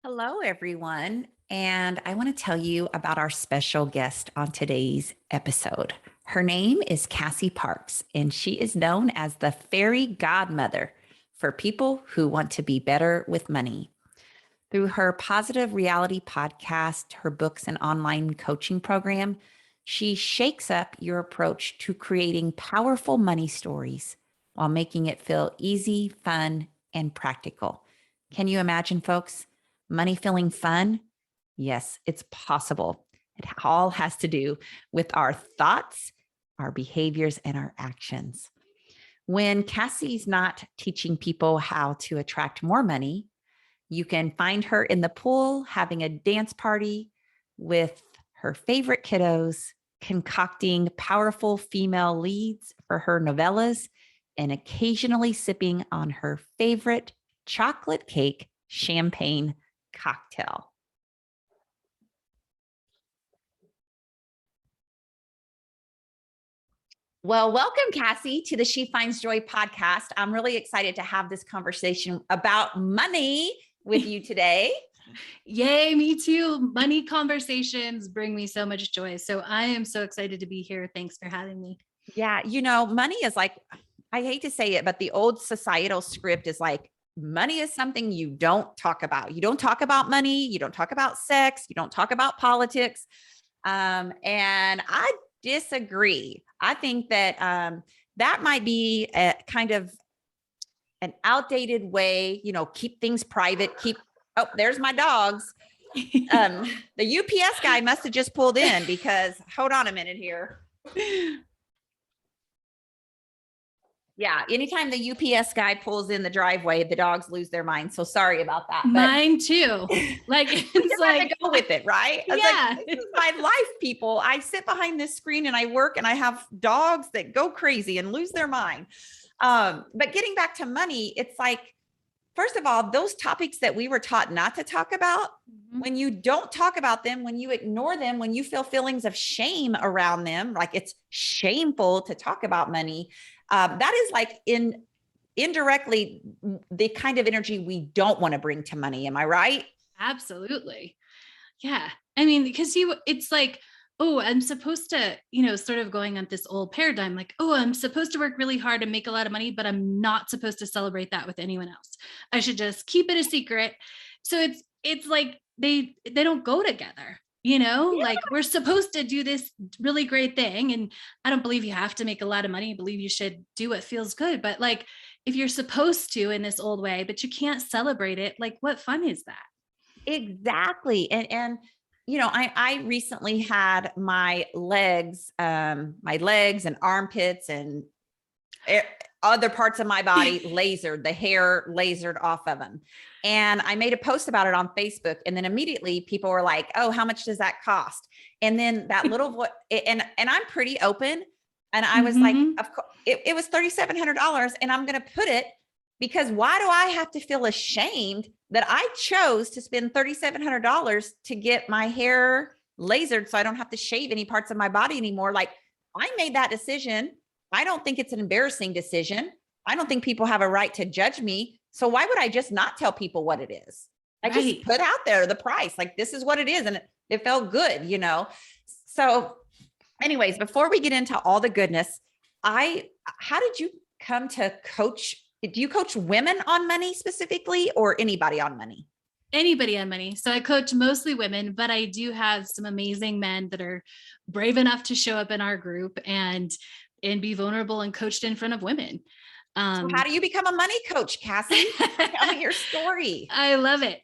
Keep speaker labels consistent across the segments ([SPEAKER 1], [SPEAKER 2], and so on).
[SPEAKER 1] Hello, everyone. And I want to tell you about our special guest on today's episode. Her name is Cassie Parks, and she is known as the fairy godmother for people who want to be better with money. Through her positive reality podcast, her books, and online coaching program, she shakes up your approach to creating powerful money stories while making it feel easy, fun, and practical. Can you imagine, folks? Money feeling fun? Yes, it's possible. It all has to do with our thoughts, our behaviors, and our actions. When Cassie's not teaching people how to attract more money, you can find her in the pool having a dance party with her favorite kiddos, concocting powerful female leads for her novellas, and occasionally sipping on her favorite chocolate cake champagne cocktail. Well, welcome, Cassie, to the She Finds Joy podcast. I'm really excited to have this conversation about money with you today.
[SPEAKER 2] Yay, me too. Money conversations bring me so much joy. So I am so excited to be here. Thanks for having me.
[SPEAKER 1] Yeah, money is like, I hate to say it, but the old societal script is like, money is something you don't talk about. You don't talk about money. You don't talk about sex. You don't talk about politics. And I disagree. I think that that might be a kind of an outdated way, keep things private, oh, there's my dogs. The UPS guy must have just pulled in because hold on a minute here. Yeah, anytime the UPS guy pulls in the driveway, the dogs lose their mind. So sorry about that.
[SPEAKER 2] Mine too. Like it's
[SPEAKER 1] like to go with it, right?
[SPEAKER 2] Yeah,
[SPEAKER 1] like, this is my life, people. I sit behind this screen and I work, and I have dogs that go crazy and lose their mind. But getting back to money, it's like, first of all, those topics that we were taught not to talk about, when you don't talk about them, when you ignore them, when you feel feelings of shame around them, like it's shameful to talk about money, that is like indirectly the kind of energy we don't want to bring to money. Am I right?
[SPEAKER 2] Absolutely. Yeah. I mean, because it's like, oh, I'm supposed to, sort of going on this old paradigm, like, oh, I'm supposed to work really hard and make a lot of money, but I'm not supposed to celebrate that with anyone else. I should just keep it a secret. So it's like they don't go together. Like we're supposed to do this really great thing. And I don't believe you have to make a lot of money. I believe you should do what feels good. But like, if you're supposed to in this old way, but you can't celebrate it, like what fun is that?
[SPEAKER 1] Exactly. And I recently had my legs and armpits and other parts of my body lasered, the hair lasered off of them. And I made a post about it on Facebook. And then immediately people were like, oh, how much does that cost? And then that little voice, and I'm pretty open. And I was like, of course, it was $3,700. And I'm going to put it, because why do I have to feel ashamed that I chose to spend $3,700 to get my hair lasered so I don't have to shave any parts of my body anymore? Like, I made that decision. I don't think it's an embarrassing decision. I don't think people have a right to judge me. So why would I just not tell people what it is? I just put out there the price, like this is what it is. And it felt good, So anyways, before we get into all the goodness, how did you come to coach? Do you coach women on money specifically, or anybody on money?
[SPEAKER 2] Anybody on money. So I coach mostly women, but I do have some amazing men that are brave enough to show up in our group and be vulnerable and coached in front of women.
[SPEAKER 1] So how do you become a money coach, Cassie? Tell me your story.
[SPEAKER 2] I love it.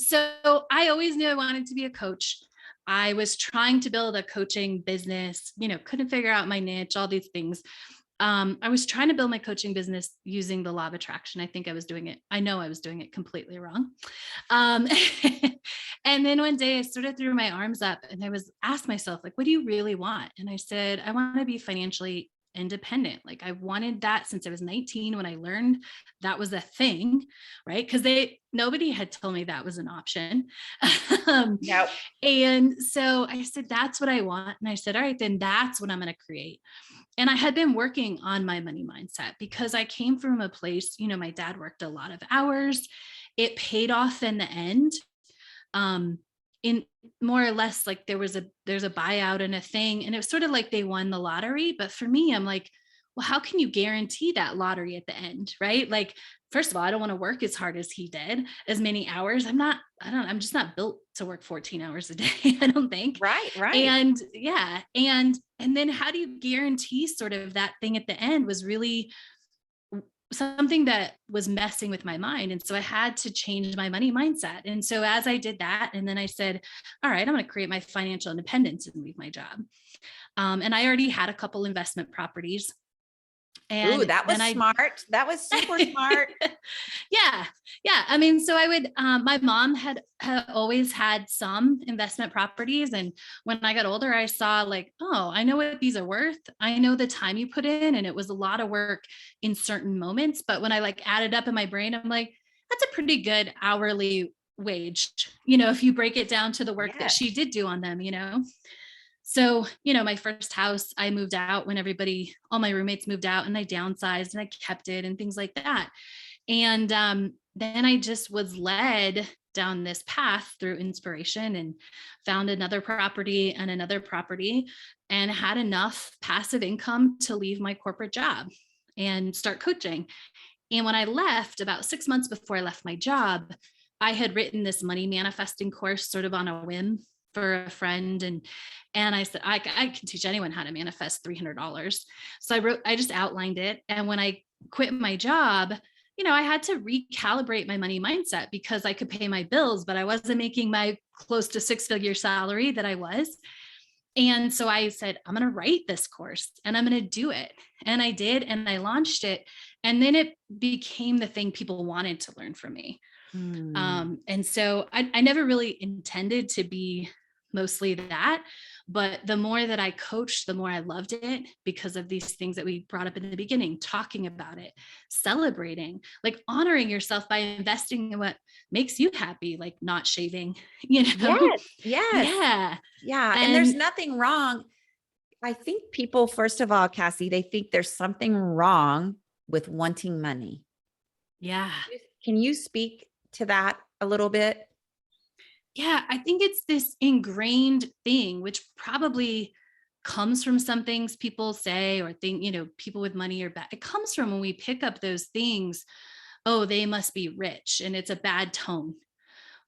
[SPEAKER 2] So I always knew I wanted to be a coach. I was trying to build a coaching business, couldn't figure out my niche, all these things. I was trying to build my coaching business using the law of attraction. I know I was doing it completely wrong. And then one day I sort of threw my arms up and I was asked myself, like, what do you really want? And I said, I want to be financially independent. Like I wanted that since I was 19 when I learned that was a thing, right? Because nobody had told me that was an option.
[SPEAKER 1] Nope.
[SPEAKER 2] And so I said, that's what I want. And I said, all right, then that's what I'm going to create. And I had been working on my money mindset because I came from a place, my dad worked a lot of hours. It paid off in the end. in more or less like there's a buyout and a thing. And it was sort of like they won the lottery. But for me, I'm like, well, how can you guarantee that lottery at the end? Right. Like, first of all, I don't want to work as hard as he did, as many hours. I'm just not built to work 14 hours a day, I don't think.
[SPEAKER 1] Right.
[SPEAKER 2] And yeah. And then how do you guarantee sort of that thing at the end was really something that was messing with my mind. And so I had to change my money mindset. And so as I did that, and then I said, all right, I'm going to create my financial independence and leave my job. And I already had a couple investment properties. And
[SPEAKER 1] ooh, that was smart. That was super smart.
[SPEAKER 2] Yeah. I mean, so I would, my mom had always had some investment properties. And when I got older, I saw like, oh, I know what these are worth. I know the time you put in, and it was a lot of work in certain moments. But when I like added up in my brain, I'm like, that's a pretty good hourly wage, if you break it down to the work that she did do on them, So, my first house, I moved out when all my roommates moved out, and I downsized and I kept it and things like that. And then I just was led down this path through inspiration and found another property and another property, and had enough passive income to leave my corporate job and start coaching. And when I left, about 6 months before I left my job, I had written this money manifesting course sort of on a whim for a friend. And I said, I can teach anyone how to manifest $300. So I just outlined it. And when I quit my job, I had to recalibrate my money mindset, because I could pay my bills, but I wasn't making my close to 6-figure salary that I was. And so I said, I'm going to write this course and I'm going to do it. And I did, and I launched it. And then it became the thing people wanted to learn from me. And so I never really intended to be mostly that, but the more that I coached, the more I loved it, because of these things that we brought up in the beginning, talking about it, celebrating, like honoring yourself by investing in what makes you happy, like not shaving,
[SPEAKER 1] Yes.
[SPEAKER 2] Yeah.
[SPEAKER 1] And there's nothing wrong. I think people, first of all, Cassie, they think there's something wrong with wanting money.
[SPEAKER 2] Yeah.
[SPEAKER 1] Can you speak to that a little bit?
[SPEAKER 2] Yeah, I think it's this ingrained thing, which probably comes from some things people say or think, people with money are bad. It comes from when we pick up those things. Oh, they must be rich, and it's a bad tone,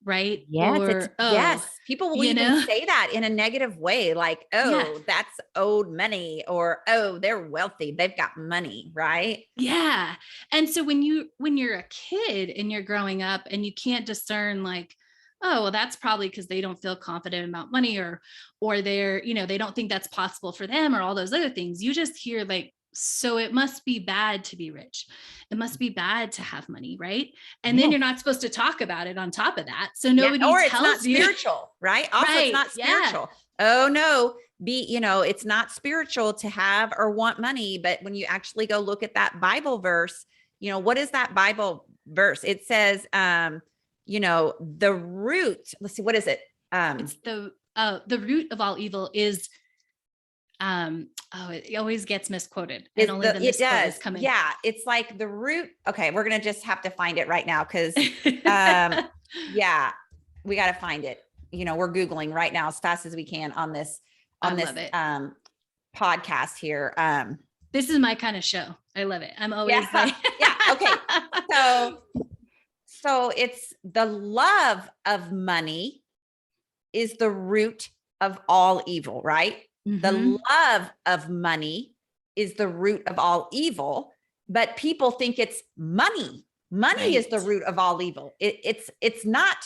[SPEAKER 2] right?
[SPEAKER 1] Yes. Yes. People will even say that in a negative way, like, oh, that's owed money, or, oh, they're wealthy, they've got money, right?
[SPEAKER 2] Yeah. And so when you're a kid and you're growing up and you can't discern like, oh, well, that's probably because they don't feel confident about money, or they're, they don't think that's possible for them, or all those other things. You just hear like, so it must be bad to be rich. It must be bad to have money, right? And then you're not supposed to talk about it on top of that. So nobody
[SPEAKER 1] or
[SPEAKER 2] tells
[SPEAKER 1] it's not
[SPEAKER 2] you.
[SPEAKER 1] spiritual, right? Also, it's not spiritual. Oh no, it's not spiritual to have or want money. But when you actually go look at that Bible verse, what is that Bible verse? It says, the root, let's see, what is it?
[SPEAKER 2] It's the root of all evil is, it always gets misquoted. And only the misquote is coming.
[SPEAKER 1] Yeah. It's like the root. Okay. We're going to just have to find it right now. Cause, yeah, we got to find it. We're Googling right now as fast as we can on this podcast here.
[SPEAKER 2] This is my kind of show. I love it. I'm always
[SPEAKER 1] Okay. So it's the love of money is the root of all evil, right? Mm-hmm. The love of money is the root of all evil, but people think it's money. Money is the root of all evil. It's not.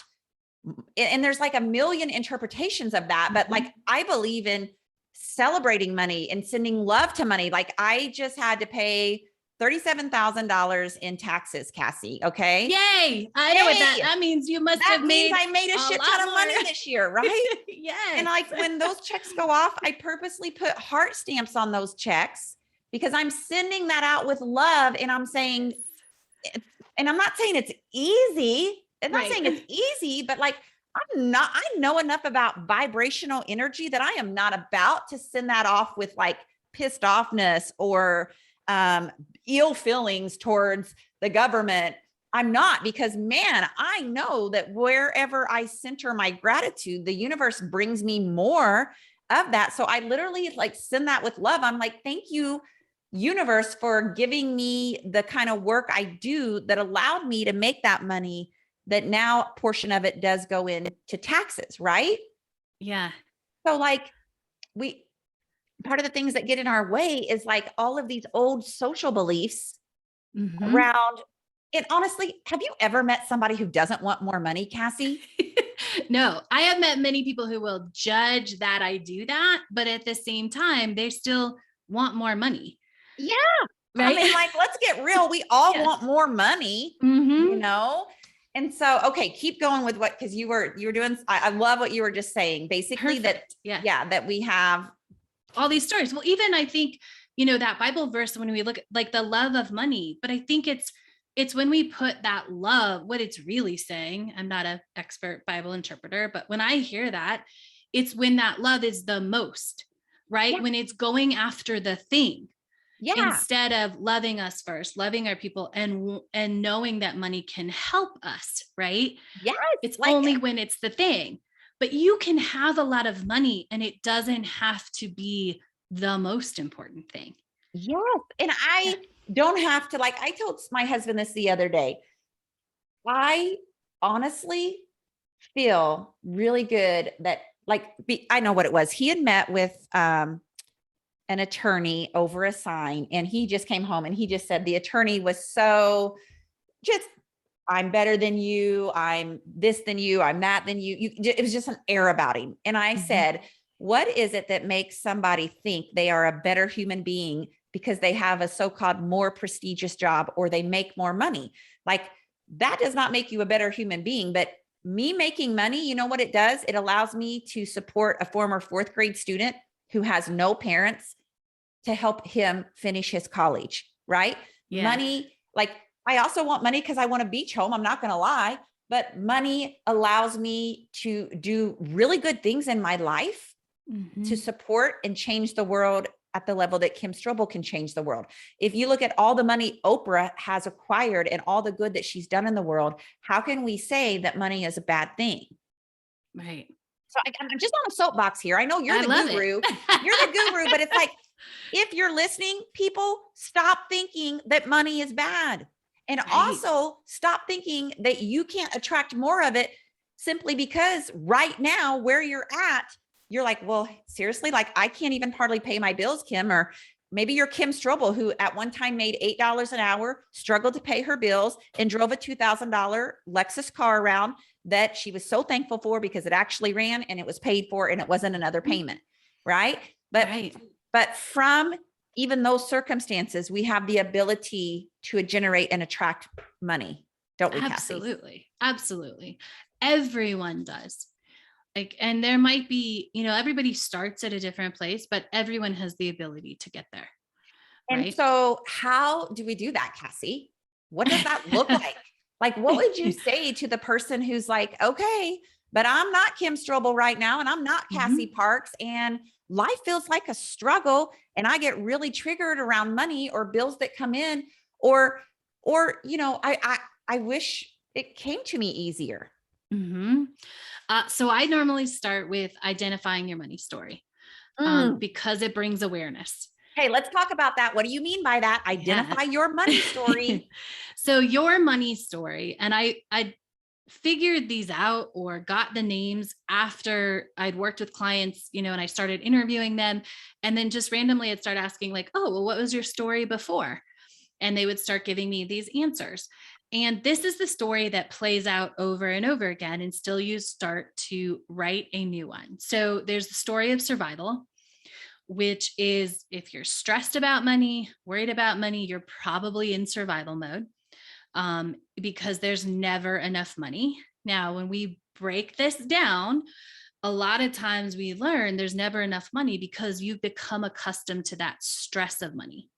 [SPEAKER 1] And there's like a million interpretations of that, but like, I believe in celebrating money and sending love to money. Like, I just had to pay $37,000 in taxes, Cassie. Okay.
[SPEAKER 2] Yay. I know what that means. You must have made.
[SPEAKER 1] I made a shit ton of money this year, right?
[SPEAKER 2] Yes.
[SPEAKER 1] And like, when those checks go off, I purposely put heart stamps on those checks, because I'm sending that out with love. And I'm saying, and I'm not saying it's easy. I'm not saying it's easy, but like, I know enough about vibrational energy that I am not about to send that off with like pissed offness or ill feelings towards the government I'm not, because man, I know that wherever I center my gratitude, the universe brings me more of that. So I literally like send that with love. I'm like, thank you, universe, for giving me the kind of work I do that allowed me to make that money, that now a portion of it does go into taxes, right?
[SPEAKER 2] Yeah.
[SPEAKER 1] So like we, part of the things that get in our way is like all of these old social beliefs
[SPEAKER 2] Mm-hmm.
[SPEAKER 1] around. And honestly, have you ever met somebody who doesn't want more money, Cassie?
[SPEAKER 2] No, I have met many people who will judge that I do that, but at the same time, they still want more money.
[SPEAKER 1] Yeah. I
[SPEAKER 2] Right.
[SPEAKER 1] mean, like, let's get real. We all
[SPEAKER 2] Yeah.
[SPEAKER 1] want more money, you
[SPEAKER 2] Mm-hmm.
[SPEAKER 1] know? And so, okay, keep going with what, because you were doing, I love what you were just saying. Basically that,
[SPEAKER 2] Perfect. Yeah.
[SPEAKER 1] yeah, that we have.
[SPEAKER 2] All these stories. Well, even I think, that Bible verse, when we look at like the love of money, but I think it's when we put that love, what it's really saying. I'm not an expert Bible interpreter, but when I hear that, it's when that love is the most, right?
[SPEAKER 1] Yeah.
[SPEAKER 2] When it's going after the thing
[SPEAKER 1] Yeah.
[SPEAKER 2] instead of loving us first, loving our people, and knowing that money can help us, right?
[SPEAKER 1] Yes.
[SPEAKER 2] It's
[SPEAKER 1] Like,
[SPEAKER 2] only when it's the thing. But you can have a lot of money and it doesn't have to be the most important thing.
[SPEAKER 1] yes. And
[SPEAKER 2] Yeah.
[SPEAKER 1] I don't have to, like, I told my husband this the other day. I honestly feel really good that, like, I know what it was. He had met with an attorney over a sign, and he just came home and he just said the attorney was so just, I'm better than you, I'm this than you, I'm that than you. It was just an air about him. And I
[SPEAKER 2] Mhm.
[SPEAKER 1] said, what is it that makes somebody think they are a better human being because they have a so-called more prestigious job or they make more money? Like, that does not make you a better human being. But me making money, you know what it does? It allows me to support a former fourth grade student who has no parents to help him finish his college, right?
[SPEAKER 2] Yeah.
[SPEAKER 1] Money, like, I also want money because I want a beach home. I'm not going to lie, but money allows me to do really good things in my life to
[SPEAKER 2] Mhm.
[SPEAKER 1] support and change the world at the level that Kim Strobel can change the world. If you look at all the money Oprah has acquired and all the good that she's done in the world, how can we say that money is a bad thing?
[SPEAKER 2] Right.
[SPEAKER 1] So I'm just on a soapbox here. I know you're
[SPEAKER 2] I
[SPEAKER 1] the
[SPEAKER 2] love it.
[SPEAKER 1] guru. You're the guru, but it's like, if you're listening, people, stop thinking that money is bad. And
[SPEAKER 2] Right.
[SPEAKER 1] also stop thinking that you can't attract more of it simply because right now, where you're at, you're like, well, seriously, like, I can't even hardly pay my bills, Kim. Or maybe you're Kim Strobel, who at one time made $8 an hour, struggled to pay her bills, and drove a $2,000 Lexus car around that she was so thankful for because it actually ran and it was paid for and it wasn't another payment. Right. But
[SPEAKER 2] Right.
[SPEAKER 1] from even those circumstances, we have the ability to generate and attract money, don't we, Cassie?
[SPEAKER 2] Absolutely. Absolutely. Everyone does. Like, and there might be, everybody starts at a different place, but everyone has the ability to get there.
[SPEAKER 1] And
[SPEAKER 2] Right.
[SPEAKER 1] so, how do we do that, Cassie? What does that look like? Like, what would you say to the person who's like, okay, but I'm not Kim Strobel right now, and I'm not Cassie
[SPEAKER 2] Mhm.
[SPEAKER 1] Parks, and life feels like a struggle, and I get really triggered around money or bills that come in, or, I wish it came to me easier.
[SPEAKER 2] Mhm. So I normally start with identifying your money story,
[SPEAKER 1] Mm.
[SPEAKER 2] because it brings awareness.
[SPEAKER 1] Hey, let's talk about that. What do you mean by that?
[SPEAKER 2] Yeah.
[SPEAKER 1] Identify your money story.
[SPEAKER 2] So your money story, and I figured these out or got the names after I'd worked with clients, and I started interviewing them, and then just randomly I'd start asking like, oh, well, what was your story before? And they would start giving me these answers. And this is the story that plays out over and over again until you start to write a new one. So there's the story of survival, which is if you're stressed about money, worried about money, you're probably in survival mode, because there's never enough money. Now, when we break this down, a lot of times we learn there's never enough money because you've become accustomed to that stress of money.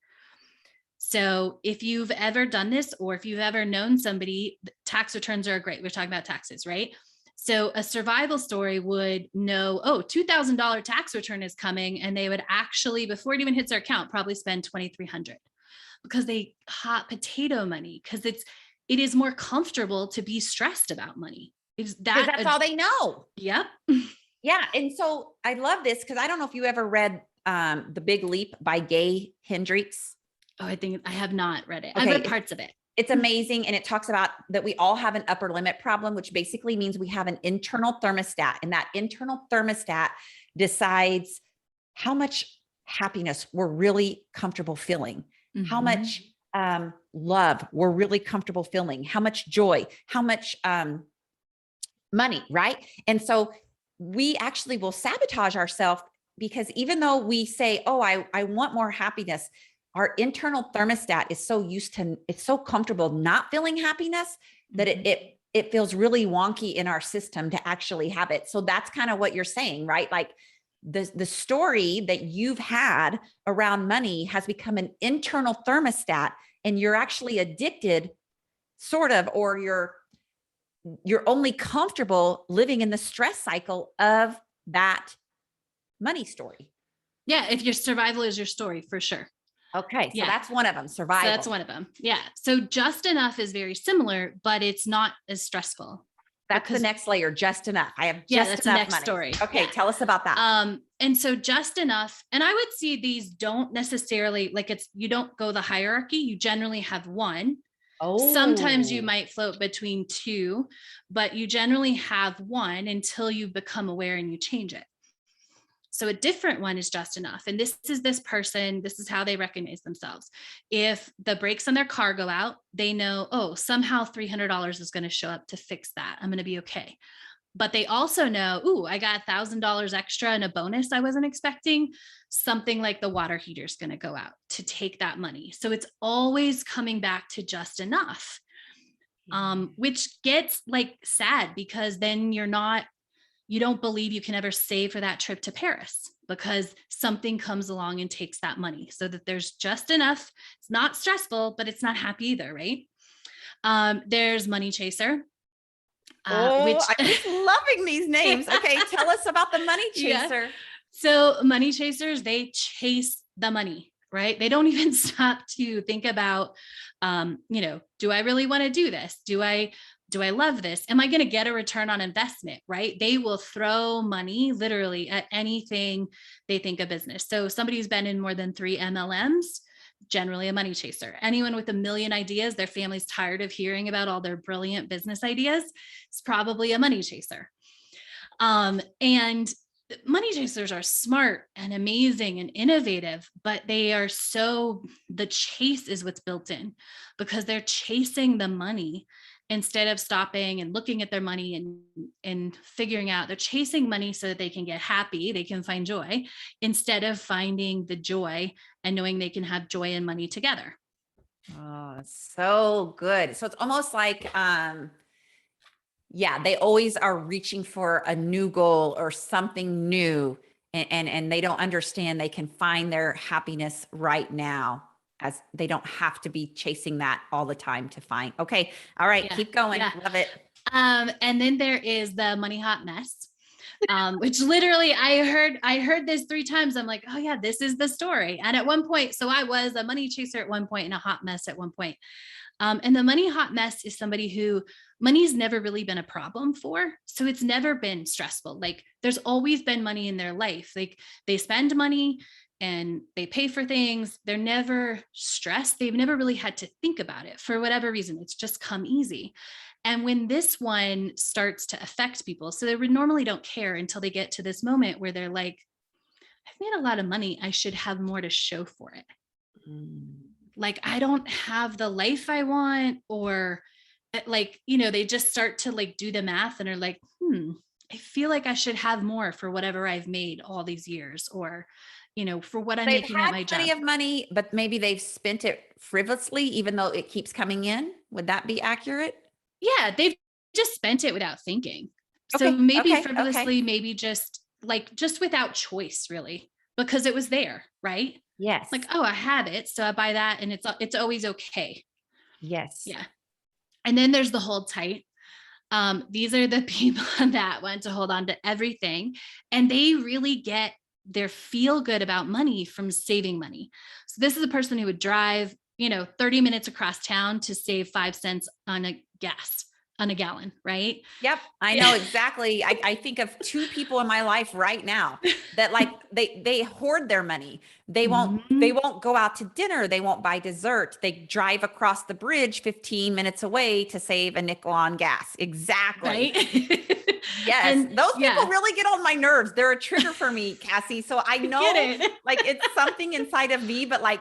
[SPEAKER 2] So if you've ever done this, or if you've ever known somebody, tax returns are great. We're talking about taxes, right? So a survival story would know, oh, $2,000 tax return is coming. And they would actually, before it even hits their account, probably spend $2,300 because they hot potato money, because it is more comfortable to be stressed about money. Is
[SPEAKER 1] Because
[SPEAKER 2] that
[SPEAKER 1] that's all they know.
[SPEAKER 2] yep.
[SPEAKER 1] Yeah. And so I love this because I don't know if you ever read The Big Leap by Gay Hendricks.
[SPEAKER 2] Oh, I think I have not read it. I've
[SPEAKER 1] Okay.
[SPEAKER 2] read parts of it.
[SPEAKER 1] It's amazing. And it talks about that we all have an upper limit problem, which basically means we have an internal thermostat. And that internal thermostat decides how much happiness we're really comfortable feeling, how much love we're really comfortable feeling, how much joy, how much money, right? And so we actually will sabotage ourselves because even though we say, oh, I want more happiness, our internal thermostat is so used to, it's so comfortable not feeling happiness that it feels really wonky in our system to actually have it. So that's kind of what you're saying, right? Like the story that you've had around money has become an internal thermostat, and you're actually addicted, sort of, or you're only comfortable living in the stress cycle of that money story.
[SPEAKER 2] Yeah, if your survival is your story, for sure.
[SPEAKER 1] Okay, so that's one of them, survival.
[SPEAKER 2] So that's one of them. Yeah. So just enough is very similar, but it's not as stressful.
[SPEAKER 1] That's the next layer, just enough. I have just
[SPEAKER 2] that's
[SPEAKER 1] enough
[SPEAKER 2] the next
[SPEAKER 1] money.
[SPEAKER 2] Story.
[SPEAKER 1] Okay, tell us about that.
[SPEAKER 2] And so just enough, and I would see these don't necessarily like you don't go the hierarchy. You generally have one. Oh. Sometimes you might float between two, but you generally have one until you become aware and you change it. So a different one is just enough. And this is this person, this is how they recognize themselves. If the brakes on their car go out, they know, oh, somehow $300 is going to show up to fix that. I'm going to be okay. But they also know, ooh, I got $1,000 extra and a bonus I wasn't expecting. Something like the water heater is going to go out to take that money. So it's always coming back to just enough, which gets like sad because then you don't believe you can ever save for that trip to Paris because something comes along and takes that money, so that there's just enough. It's not stressful, but it's not happy either, right? There's money chaser.
[SPEAKER 1] Which I'm just loving these names. Okay, tell us about the money chaser.
[SPEAKER 2] Yeah. So money chasers, they chase the money, right? They don't even stop to think about, do I really want to do this? Do I love this? Am I going to get a return on investment, right? They will throw money literally at anything they think a business. So somebody who's been in more than 3 MLMs, generally a money chaser. Anyone with a million ideas, their family's tired of hearing about all their brilliant business ideas, is probably a money chaser. And money chasers are smart and amazing and innovative, but the chase is what's built in because they're chasing the money instead of stopping and looking at their money and figuring out. They're chasing money so that they can get happy, they can find joy, instead of finding the joy and knowing they can have joy and money together.
[SPEAKER 1] Oh, so good. So it's almost like, they always are reaching for a new goal or something new, and they don't understand they can find their happiness right now, as they don't have to be chasing that all the time to find. Okay. All right. Yeah. Keep going. Yeah. Love it.
[SPEAKER 2] And then there is the money hot mess, which literally I heard this 3 times. I'm like, oh yeah, this is the story. And at one point, so I was a money chaser at one point and a hot mess at one point. And the money hot mess is somebody who money's never really been a problem for. So it's never been stressful. Like there's always been money in their life. Like they spend money and they pay for things. They're never stressed. They've never really had to think about it for whatever reason. It's just come easy. And when this one starts to affect people, so they normally don't care until they get to this moment where they're like, I've made a lot of money. I should have more to show for it. Like, I don't have the life I want, or like, they just start to like do the math and are like, I feel like I should have more for whatever I've made all these years, or, for what I'm making at my job.
[SPEAKER 1] Plenty of money, but maybe they've spent it frivolously, even though it keeps coming in. Would that be accurate?
[SPEAKER 2] Yeah, they've just spent it without thinking. So maybe frivolously, maybe just without choice, really, because it was there, right?
[SPEAKER 1] Yes.
[SPEAKER 2] Like, oh, I have it, so I buy that, and it's always okay.
[SPEAKER 1] Yes.
[SPEAKER 2] Yeah. And then there's the hold tight. These are the people that want to hold on to everything, and they really get their feel good about money from saving money. So this is a person who would drive 30 minutes across town to save 5 cents on a gallon, right?
[SPEAKER 1] Yep. I know exactly. I think of two people in my life right now that like they hoard their money. They
[SPEAKER 2] Mhm.
[SPEAKER 1] won't go out to dinner. They won't buy dessert. They drive across the bridge 15 minutes away to save a nickel on gas. Exactly.
[SPEAKER 2] Right.
[SPEAKER 1] Yes.
[SPEAKER 2] And
[SPEAKER 1] Those people
[SPEAKER 2] yeah,
[SPEAKER 1] really get on my nerves. They're a trigger for me, Cassie. So I
[SPEAKER 2] I get
[SPEAKER 1] know
[SPEAKER 2] it.
[SPEAKER 1] like it's something inside of me, but like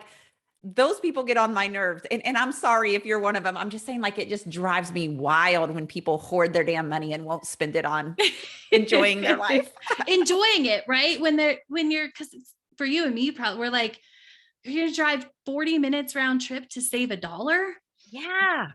[SPEAKER 1] those people get on my nerves. And I'm sorry if you're one of them. I'm just saying, like, it just drives me wild when people hoard their damn money and won't spend it on enjoying their life.
[SPEAKER 2] Enjoying it, right? Because for you and me, probably we're like, you're gonna drive 40 minutes round trip to save $1,
[SPEAKER 1] Yeah.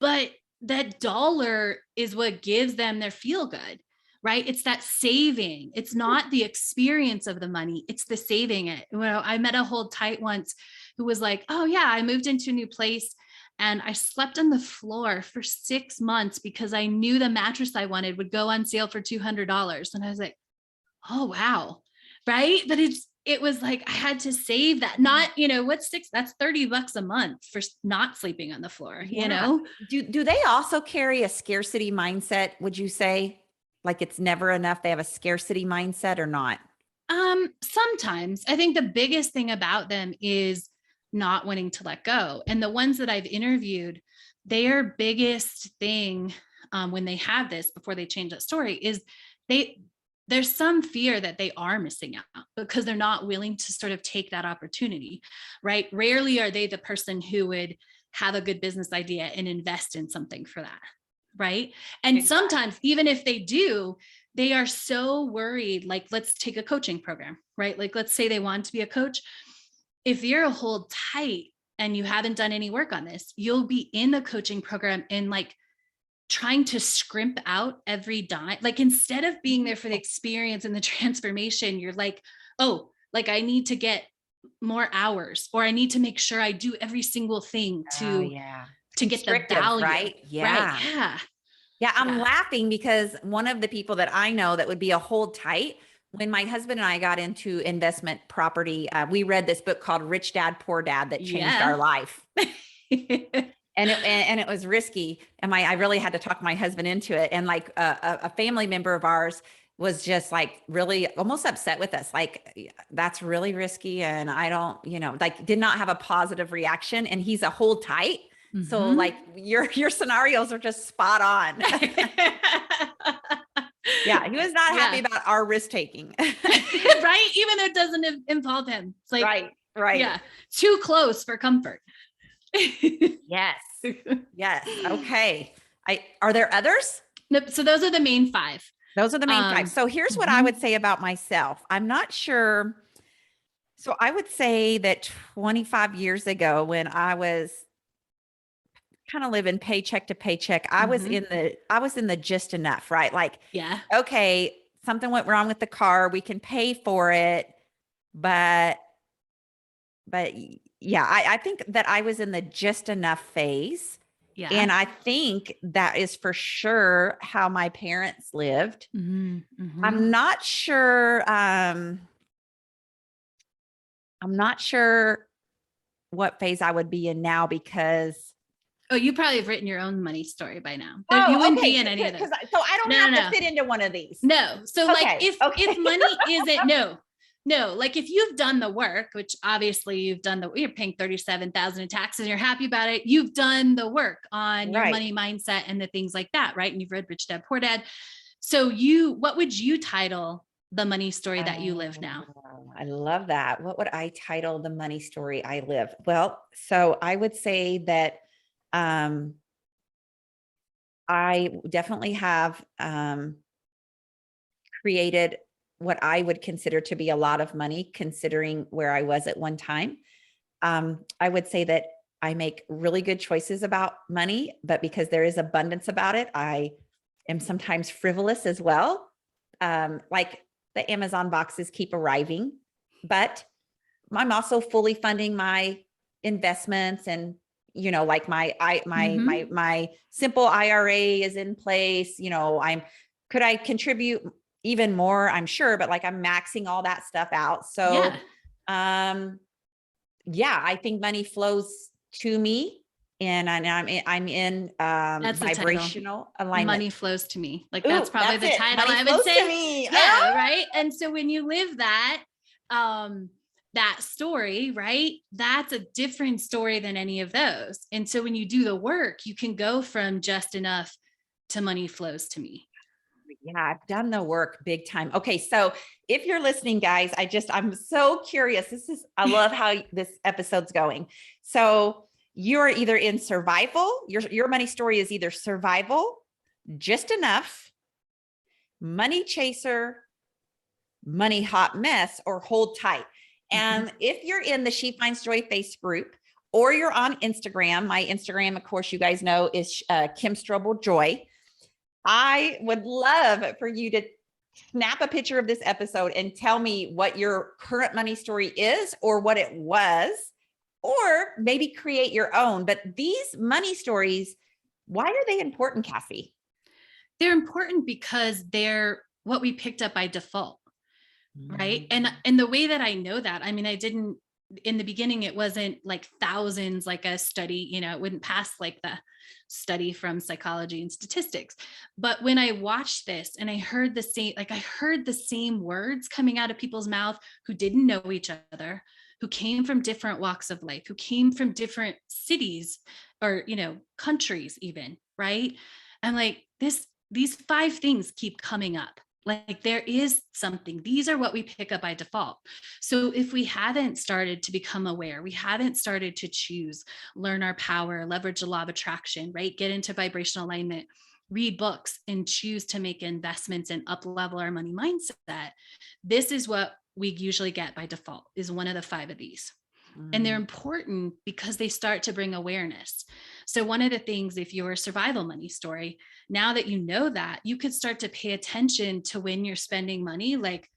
[SPEAKER 2] but that dollar is what gives them their feel good, right? It's that saving. It's not the experience of the money, it's the saving it. I met a hold tight once who was like, oh yeah, I moved into a new place and I slept on the floor for 6 months because I knew the mattress I wanted would go on sale for $200. And I was like, oh wow, right? But it was like I had to save that. Not, what's six? That's $30 a month for not sleeping on the floor,
[SPEAKER 1] Yeah. Do they also carry a scarcity mindset, would you say? Like it's never enough. They have a scarcity mindset or not?
[SPEAKER 2] Sometimes I think the biggest thing about them is not wanting to let go. And the ones that I've interviewed, their biggest thing when they have this before they change that story is they there's some fear that they are missing out because they're not willing to sort of take that opportunity, right? Rarely are they the person who would have a good business idea and invest in something for that, right? And
[SPEAKER 1] Exactly.
[SPEAKER 2] sometimes even if they do, they are so worried. Like, let's take a coaching program, right? Like, let's say they want to be a coach. If you're a hold tight and you haven't done any work on this, you'll be in the coaching program and like trying to scrimp out every dime. Like, instead of being there for the experience and the transformation, you're like, oh, like I need to get more hours, or I need to make sure I do every single thing
[SPEAKER 1] Oh,
[SPEAKER 2] to
[SPEAKER 1] yeah.
[SPEAKER 2] get the
[SPEAKER 1] Constrictive,
[SPEAKER 2] value.
[SPEAKER 1] right?
[SPEAKER 2] Right.
[SPEAKER 1] Yeah.
[SPEAKER 2] Yeah.
[SPEAKER 1] Yeah, I'm
[SPEAKER 2] Yeah.
[SPEAKER 1] laughing because one of the people that I know that would be a hold tight, when my husband and I got into investment property, we read this book called Rich Dad, Poor Dad that changed
[SPEAKER 2] Yeah.
[SPEAKER 1] our life. And it was risky. And I really had to talk my husband into it. And like a family member of ours was just like really almost upset with us. Like, that's really risky. And I don't, like did not have a positive reaction. And he's a hold tight. So
[SPEAKER 2] Mhm.
[SPEAKER 1] like your scenarios are just spot on. Yeah, he was not happy
[SPEAKER 2] Yeah.
[SPEAKER 1] about our risk taking.
[SPEAKER 2] Right. Even though it doesn't involve him. It's like,
[SPEAKER 1] Right, right.
[SPEAKER 2] yeah, too close for comfort.
[SPEAKER 1] Yes. Yes. Okay. Are there others?
[SPEAKER 2] Nope. So those are the main five.
[SPEAKER 1] Those are the main five. So here's what I
[SPEAKER 2] Mhm.
[SPEAKER 1] would say about myself. I'm not sure. So I would say that 25 years ago, when I was kind of living paycheck to paycheck,
[SPEAKER 2] Mhm.
[SPEAKER 1] I was in the just enough, right? Like,
[SPEAKER 2] Yeah.
[SPEAKER 1] okay, something went wrong with the car, we can pay for it, but yeah, I think that I was in the just enough phase.
[SPEAKER 2] Yeah.
[SPEAKER 1] And I think that is for sure how my parents lived.
[SPEAKER 2] Mhm. Mhm.
[SPEAKER 1] I'm not sure. I'm not sure what phase I would be in now because.
[SPEAKER 2] Oh, you probably have written your own money story by now. You
[SPEAKER 1] Oh,
[SPEAKER 2] wouldn't
[SPEAKER 1] okay.
[SPEAKER 2] be in any of
[SPEAKER 1] Because
[SPEAKER 2] those.
[SPEAKER 1] so I don't
[SPEAKER 2] No,
[SPEAKER 1] have
[SPEAKER 2] no,
[SPEAKER 1] to
[SPEAKER 2] no.
[SPEAKER 1] fit into one of these.
[SPEAKER 2] No. So like
[SPEAKER 1] Okay.
[SPEAKER 2] if
[SPEAKER 1] Okay.
[SPEAKER 2] money isn't no, like if you've done the work, which obviously you're paying 37,000 in taxes and you're happy about it, you've done the work on your
[SPEAKER 1] Right.
[SPEAKER 2] money mindset and the things like that, right? And you've read Rich Dad Poor Dad. So what would you title the money story that you live now?
[SPEAKER 1] I love that. What would I title the money story I live? Well, so I would say that um, I definitely have created what I would consider to be a lot of money, considering where I was at one time. I would say that I make really good choices about money, but because there is abundance about it, I am sometimes frivolous as well. Like the Amazon boxes keep arriving, but I'm also fully funding my investments and like
[SPEAKER 2] Mm-hmm.
[SPEAKER 1] my simple IRA is in place. Could I contribute even more? I'm sure, but like I'm maxing all that stuff out. So
[SPEAKER 2] Yeah.
[SPEAKER 1] um yeah, I think money flows to me, and I'm in
[SPEAKER 2] That's the title.
[SPEAKER 1] vibrational alignment.
[SPEAKER 2] Money flows to me. Like that's
[SPEAKER 1] Ooh,
[SPEAKER 2] probably
[SPEAKER 1] that's
[SPEAKER 2] the
[SPEAKER 1] it.
[SPEAKER 2] title
[SPEAKER 1] Money
[SPEAKER 2] I would
[SPEAKER 1] flows to
[SPEAKER 2] say.
[SPEAKER 1] me.
[SPEAKER 2] Yeah, right. And so when you live um, that story, right? That's a different story than any of those. And so when you do the work, you can go from just enough to money flows to me.
[SPEAKER 1] Yeah, I've done the work big time. Okay, so if you're listening, guys, I'm so curious. I love how this episode's going. So you're either in survival, your money story is either survival, just enough, money chaser, money hot mess, or hold tight. And if you're in the She Finds Joy Face group, or you're on Instagram, my Instagram, of course, you guys know, is Kim Strobel Joy. I would love for you to snap a picture of this episode and tell me what your current money story is or what it was, or maybe create your own. But these money stories, why are they important, Cassie?
[SPEAKER 2] They're important because they're what we picked up by default. Right. And the way that I know that, I mean, I didn't in the beginning, it wasn't like thousands, like a study, it wouldn't pass like the study from psychology and statistics. But when I watched this and I heard the same words coming out of people's mouth who didn't know each other, who came from different walks of life, who came from different cities or, countries even, right? And like these 5 things keep coming up. Like there is something, these are what we pick up by default. So if we haven't started to become aware, we haven't started to choose, learn our power, leverage the law of attraction, right? Get into vibrational alignment, read books and choose to make investments and up level our money mindset. This is what we usually get by default is one of the 5 of these. And they're important because they start to bring awareness. So one of the things, if you're a survival money story, now that you know that, you could start to pay attention to when you're spending money. Like,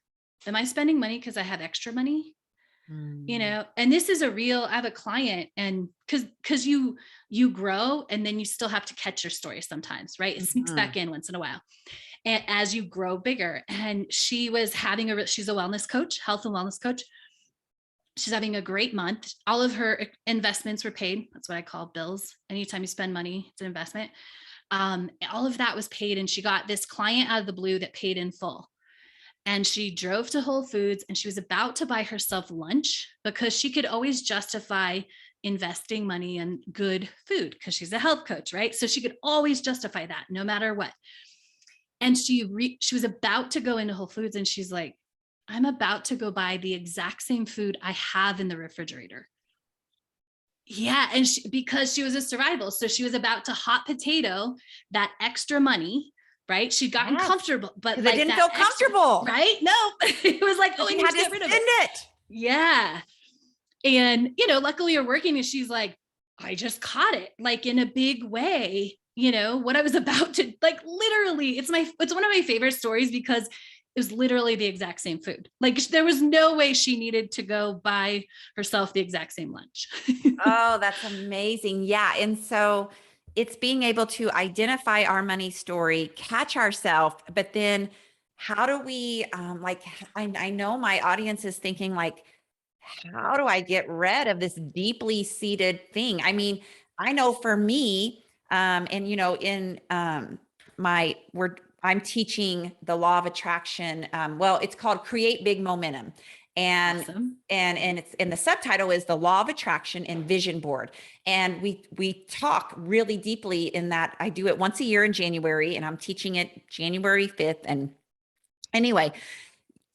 [SPEAKER 2] am I spending money because I have extra money? And this is I have a client, and because you grow and then you still have to catch your story sometimes, right? It sneaks back in once in a while. And as you grow bigger, and she's a wellness coach, health and wellness coach. She's having a great month. All of her investments were paid. That's what I call bills. Anytime you spend money, it's an investment. All of that was paid. And she got this client out of the blue that paid in full. And she drove to Whole Foods and she was about to buy herself lunch because she could always justify investing money in good food because she's a health coach, right? So she could always justify that no matter what. And she was about to go into Whole Foods and she's like, I'm about to go buy the exact same food I have in the refrigerator. Yeah. And because she was a survival. So she was about to hot potato that extra money, right? She'd gotten comfortable, but
[SPEAKER 1] like, it didn't feel comfortable,
[SPEAKER 2] right? No, it was like, oh, I need to get rid of it. Yeah. And, luckily you're working and she's like, I just caught it like in a big way, what I was about to like, literally it's one of my favorite stories because it was literally the exact same food. Like there was no way she needed to go buy herself the exact same lunch.
[SPEAKER 1] Oh, that's amazing. Yeah. And so it's being able to identify our money story, catch ourselves, but then how do we, I know my audience is thinking like, how do I get rid of this deeply seated thing? I mean, I know for me, I'm teaching the law of attraction. It's called Create Big Momentum. And
[SPEAKER 2] awesome.
[SPEAKER 1] and it's the subtitle is the law of attraction and vision board. And we talk really deeply in that. I do it once a year in January, and I'm teaching it January 5th. And anyway,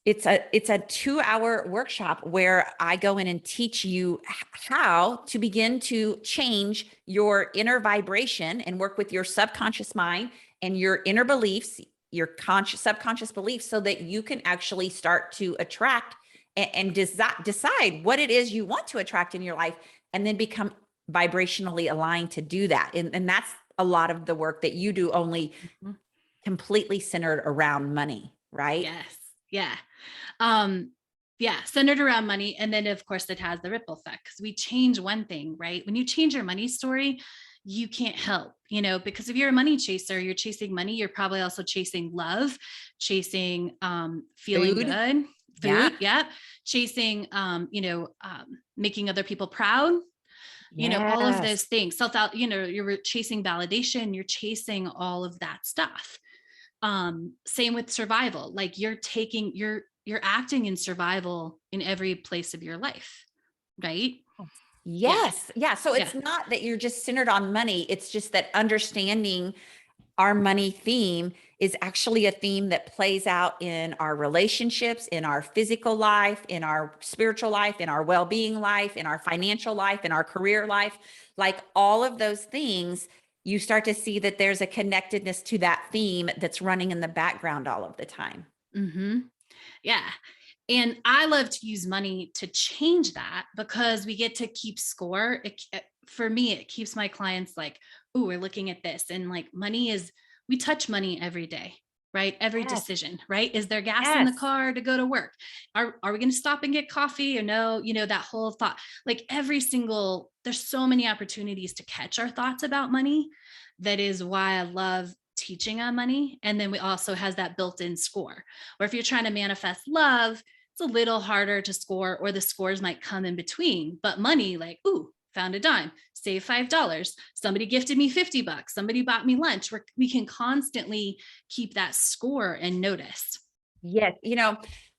[SPEAKER 1] it's a 2-hour workshop where I go in and teach you how to begin to change your inner vibration and work with your subconscious mind and your inner beliefs, your subconscious beliefs, so that you can actually start to attract and decide what it is you want to attract in your life, and then become vibrationally aligned to do that. And that's a lot of the work that you do, only completely centered around money, right?
[SPEAKER 2] Yes. Yeah. Centered around money. And then of course it has the ripple effect because we change one thing, right? When you change your money story, you can't help, because if you're a money chaser, you're chasing money, you're probably also chasing love, chasing feeling good. Food, yeah. Chasing, making other people proud, all of
[SPEAKER 1] Yes.
[SPEAKER 2] those things, self out, you're chasing validation, you're chasing all of that stuff. Same with survival. Like you're acting in survival in every place of your life, right? Yeah.
[SPEAKER 1] Yes. Yeah. So
[SPEAKER 2] Yeah.
[SPEAKER 1] it's not that you're just centered on money. It's just that understanding our money theme is actually a theme that plays out in our relationships, in our physical life, in our spiritual life, in our well-being life, in our financial life, in our career life. Like all of those things, you start to see that there's a connectedness to that theme that's running in the background all of the time.
[SPEAKER 2] Mm-hmm. Yeah. And I love to use money to change that because we get to keep score. For me, it keeps my clients like, oh, we're looking at this. And like we touch money every day, right? Every
[SPEAKER 1] Yes.
[SPEAKER 2] decision, right? Is there gas in the
[SPEAKER 1] Yes.
[SPEAKER 2] car to go to work? Are we going to stop and get coffee or no? That whole thought, like there's so many opportunities to catch our thoughts about money. That is why I love teaching on money. And then we also has that built-in score. Or if you're trying to manifest love, it's a little harder to score, or the scores might come in between. But money, like, ooh, found a dime, save $5. Somebody gifted me $50. Somebody bought me lunch. We can constantly keep that score and notice.
[SPEAKER 1] Yes.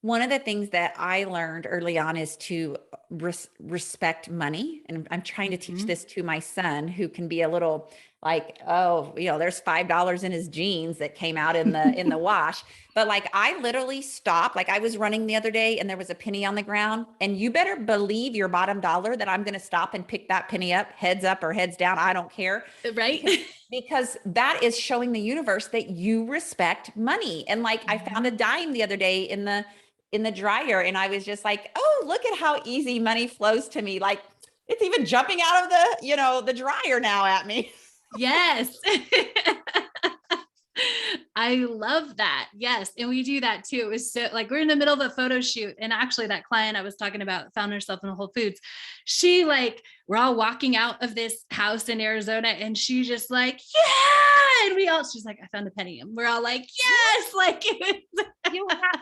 [SPEAKER 1] One of the things that I learned early on is to respect money. And I'm trying to teach
[SPEAKER 2] Mm-hmm.
[SPEAKER 1] this to my son, who can be a little like, oh, there's $5 in his jeans that came out in the wash. But like, I literally stopped. Like I was running the other day and there was a penny on the ground, and you better believe your bottom dollar that I'm going to stop and pick that penny up or heads down. I don't care.
[SPEAKER 2] Right?
[SPEAKER 1] Because that is showing the universe that you respect money. And like, I found a dime the other day in the dryer, and I was just like, oh, look at how easy money flows to me. Like it's even jumping out of the dryer now at me.
[SPEAKER 2] Yes. I love that. Yes. And we do that too. It was so like we're in the middle of a photo shoot. And actually that client I was talking about found herself in a Whole Foods. We're all walking out of this house in Arizona, and she just like, yeah. And she's like, I found a penny. And we're all like, yes. Like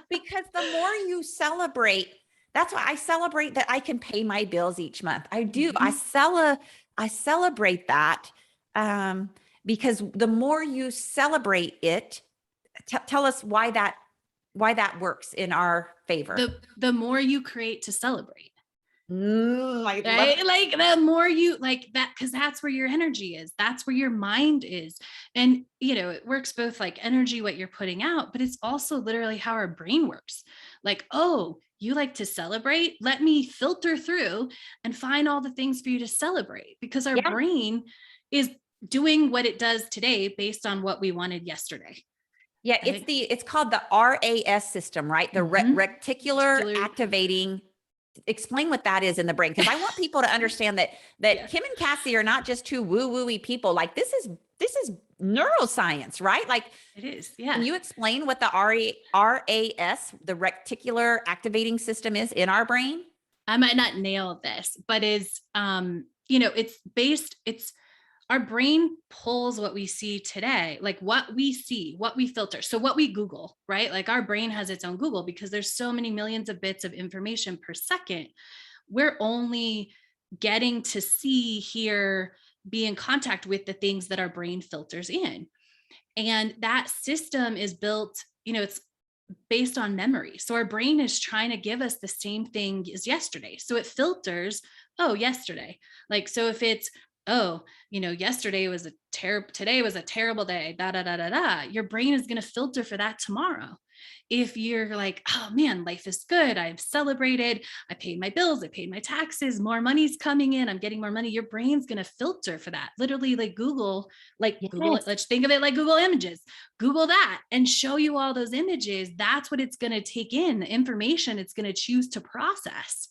[SPEAKER 1] Because the more you celebrate, that's why I celebrate that I can pay my bills each month. I do.
[SPEAKER 2] Mm-hmm.
[SPEAKER 1] I celebrate that. Because the more you celebrate it, tell us why that works in our favor.
[SPEAKER 2] The more you create to celebrate.
[SPEAKER 1] I love
[SPEAKER 2] Right? Like the more you like that, because that's where your energy is, that's where your mind is. And it works both like energy, what you're putting out, but it's also literally how our brain works. Like, oh, you like to celebrate, let me filter through and find all the things for you to celebrate, because our
[SPEAKER 1] Yeah.
[SPEAKER 2] brain is doing what it does today based on what we wanted yesterday.
[SPEAKER 1] Yeah,
[SPEAKER 2] Right?
[SPEAKER 1] it's called the RAS system, right? The
[SPEAKER 2] Mm-hmm.
[SPEAKER 1] reticular activating. Explain what that is in the brain, because I want people to understand that
[SPEAKER 2] Yeah.
[SPEAKER 1] Kim and Cassie are not just two woo-woo-y people. Like this is neuroscience, right? Like,
[SPEAKER 2] It is.
[SPEAKER 1] can
[SPEAKER 2] Yeah.
[SPEAKER 1] you explain what the RAS, the reticular activating system, is in our brain?
[SPEAKER 2] I might not nail this, but it's our brain pulls what we see today, like what we see, what we filter. So what we Google, right? Like our brain has its own Google because there's so many millions of bits of information per second. We're only getting to see, hear, be in contact with the things that our brain filters in. And that system is built, it's based on memory. So our brain is trying to give us the same thing as yesterday. So it filters, oh, yesterday. Like, so if it's, oh, yesterday was today was a terrible day, da, da, da, da, da, your brain is going to filter for that tomorrow. If you're like, oh man, life is good, I've celebrated, I paid my bills, I paid my taxes, more money's coming in, I'm getting more money, your brain's going to filter for that. Literally, like Google it.
[SPEAKER 1] Yes.
[SPEAKER 2] Let's think of it like Google Images. Google that and show you all those images. That's what it's going to take in, the information it's going to choose to process.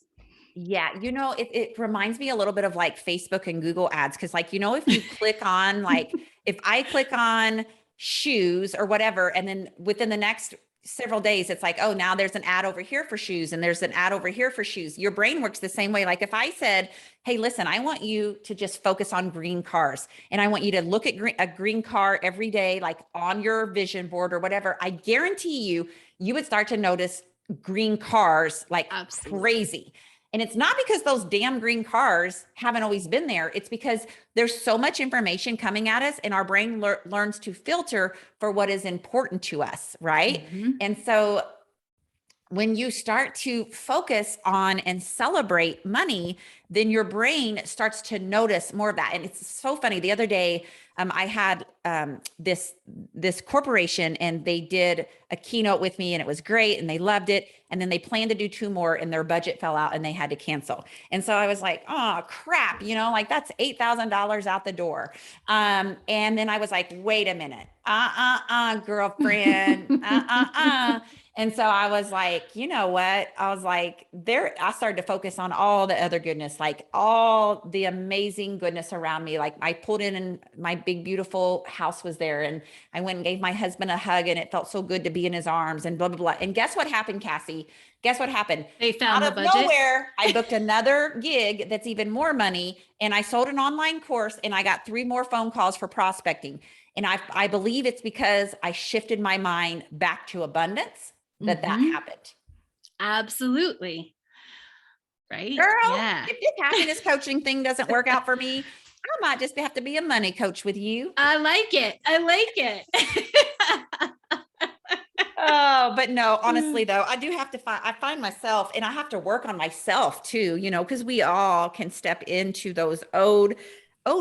[SPEAKER 1] Yeah, it reminds me a little bit of like Facebook and Google ads. Cause like, if you click on like, if I click on shoes or whatever, and then within the next several days, it's like, oh, now there's an ad over here for shoes and there's an ad over here for shoes. Your brain works the same way. Like if I said, hey, listen, I want you to just focus on green cars, and I want you to look at a green car every day, like on your vision board or whatever, I guarantee you would start to notice green cars like
[SPEAKER 2] Absolutely.
[SPEAKER 1] crazy. And it's not because those damn green cars haven't always been there. It's because there's so much information coming at us and our brain learns to filter for what is important to us. Right. And so when you start to focus on and celebrate money, then your brain starts to notice more of that. And it's so funny. The other day, I had this corporation, and they did a keynote with me, and it was great, and they loved it. And then they planned to do 2 more, and their budget fell out, and they had to cancel. And so I was like, oh crap, like that's $8,000 out the door. And then I was like, wait a minute, girlfriend, And so I was like, you know what? I was like, I started to focus on all the other goodness, like all the amazing goodness around me. Like I pulled in and my big, beautiful house was there. And I went and gave my husband a hug, and it felt so good to be in his arms, and blah, blah, blah. And guess what happened, Cassie? Guess what happened?
[SPEAKER 2] They found
[SPEAKER 1] Out
[SPEAKER 2] the
[SPEAKER 1] of
[SPEAKER 2] budget.
[SPEAKER 1] nowhere, I booked another gig that's even more money. And I sold an online course, and I got 3 more phone calls for prospecting. And I believe it's because I shifted my mind back to abundance that happened.
[SPEAKER 2] Absolutely. Right.
[SPEAKER 1] Girl,
[SPEAKER 2] Yeah.
[SPEAKER 1] if this happiness coaching thing doesn't work out for me, I might just have to be a money coach with you.
[SPEAKER 2] I like it. I like it.
[SPEAKER 1] Oh, but no, honestly though, I do have to I find myself, and I have to work on myself too, because we all can step into those old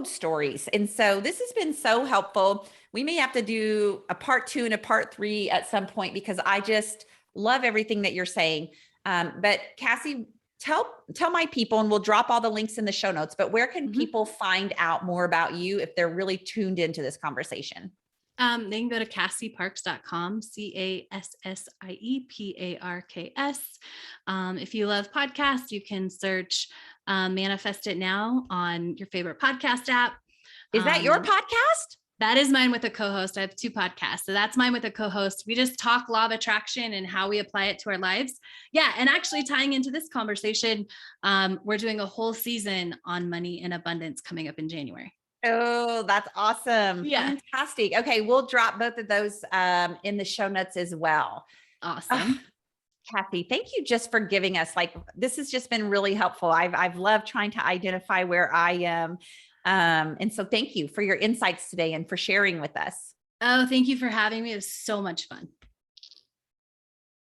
[SPEAKER 1] stories. And so this has been so helpful. We may have to do a part 2 and a part 3 at some point, because I just love everything that you're saying. But Cassie, tell my people, and we'll drop all the links in the show notes, but where can people find out more about you if they're really tuned into this conversation?
[SPEAKER 2] They can go to cassieparks.com, CASSIEPARKS. If you love podcasts, you can search Manifest It Now on your favorite podcast app.
[SPEAKER 1] Is that your podcast?
[SPEAKER 2] That is mine with a co-host. I have 2 podcasts. So that's mine with a co-host. We just talk law of attraction and how we apply it to our lives. Yeah. And actually tying into this conversation, we're doing a whole season on money and abundance coming up in January.
[SPEAKER 1] Oh, that's awesome.
[SPEAKER 2] Yeah.
[SPEAKER 1] Fantastic. Okay. We'll drop both of those in the show notes as well.
[SPEAKER 2] Awesome.
[SPEAKER 1] Cassie, thank you just for giving us, this has just been really helpful. I've loved trying to identify where I am. And so thank you for your insights today and for sharing with us.
[SPEAKER 2] Oh, thank you for having me. It was so much fun.